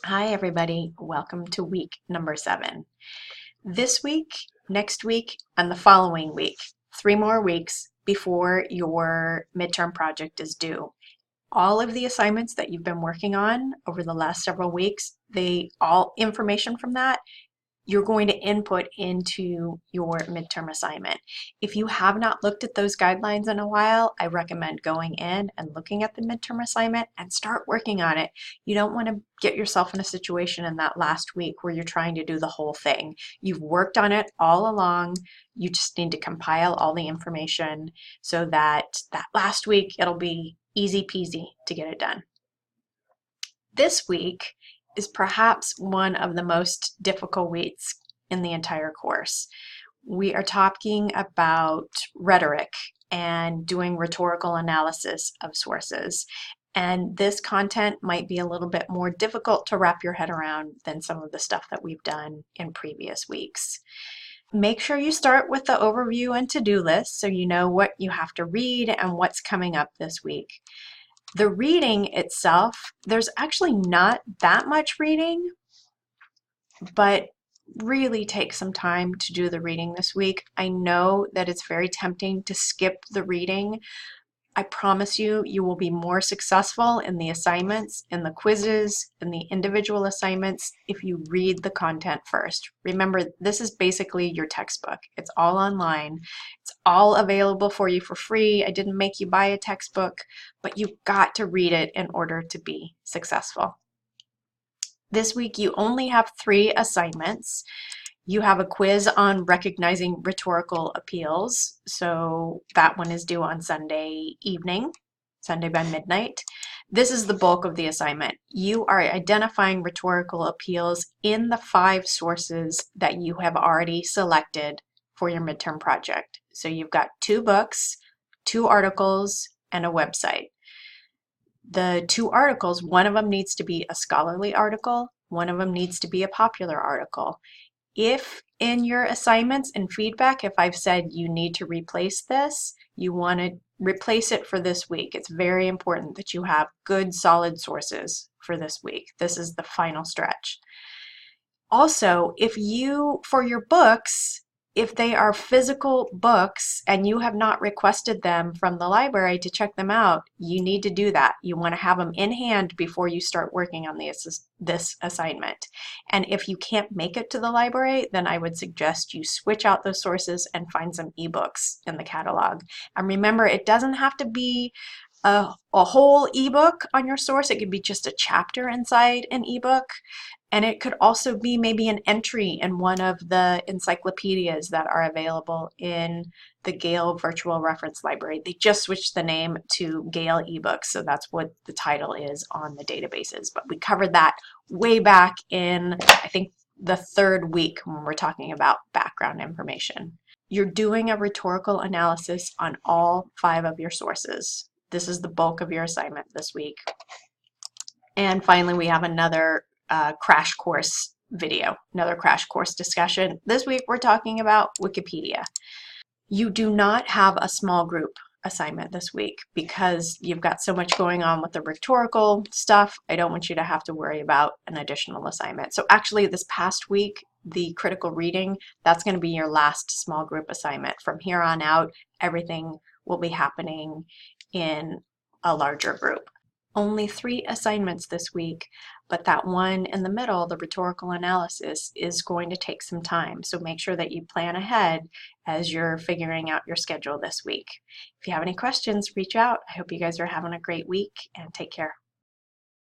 Hi, everybody. Welcome to week number 7. This week, next week, and the following week, 3 more weeks before your midterm project is due. All of the assignments that you've been working on over the last several weeks, all information from that you're going to input into your midterm assignment. If you have not looked at those guidelines in a while, I recommend going in and looking at the midterm assignment and start working on it. You don't want to get yourself in a situation in that last week where you're trying to do the whole thing. You've worked on it all along. You just need to compile all the information so that last week it'll be easy peasy to get it done. This week is perhaps one of the most difficult weeks in the entire course. We are talking about rhetoric and doing rhetorical analysis of sources. And this content might be a little bit more difficult to wrap your head around than some of the stuff that we've done in previous weeks. Make sure you start with the overview and to-do list so you know what you have to read and what's coming up this week. The reading itself, there's actually not that much reading, but really take some time to do the reading this week. I know that it's very tempting to skip the reading. I promise you, you will be more successful in the assignments, in the quizzes, in the individual assignments if you read the content first. Remember, this is basically your textbook. It's all online. It's all available for you for free. I didn't make you buy a textbook, but you've got to read it in order to be successful. This week, you only have 3 assignments. You have a quiz on recognizing rhetorical appeals. So that one is due on Sunday evening, Sunday by midnight. This is the bulk of the assignment. You are identifying rhetorical appeals in the 5 sources that you have already selected for your midterm project. So you've got 2 books, 2 articles, and a website. The 2 articles, one of them needs to be a scholarly article, one of them needs to be a popular article. If in your assignments and feedback, if I've said you need to replace this, you want to replace it for this week. It's very important that you have good, solid sources for this week. This is the final stretch. Also, for your books, if they are physical books and you have not requested them from the library to check them out, you need to do that. You want to have them in hand before you start working on this assignment. And if you can't make it to the library, then I would suggest you switch out those sources and find some ebooks in the catalog. And remember, it doesn't have to be a whole ebook on your source. It could be just a chapter inside an ebook. And it could also be maybe an entry in one of the encyclopedias that are available in the Gale Virtual Reference Library. They just switched the name to Gale eBooks, so that's what the title is on the databases. But we covered that way back in, I think, the 3rd week when we're talking about background information. You're doing a rhetorical analysis on all 5 of your sources. This is the bulk of your assignment this week. And finally, we have another crash course video, another crash course discussion. This week we're talking about Wikipedia. You do not have a small group assignment this week because you've got so much going on with the rhetorical stuff. I don't want you to have to worry about an additional assignment. So actually this past week, the critical reading, that's going to be your last small group assignment. From here on out, everything will be happening in a larger group. Only 3 assignments this week, but that one in the middle, the rhetorical analysis, is going to take some time. So make sure that you plan ahead as you're figuring out your schedule this week. If you have any questions, reach out. I hope you guys are having a great week and take care.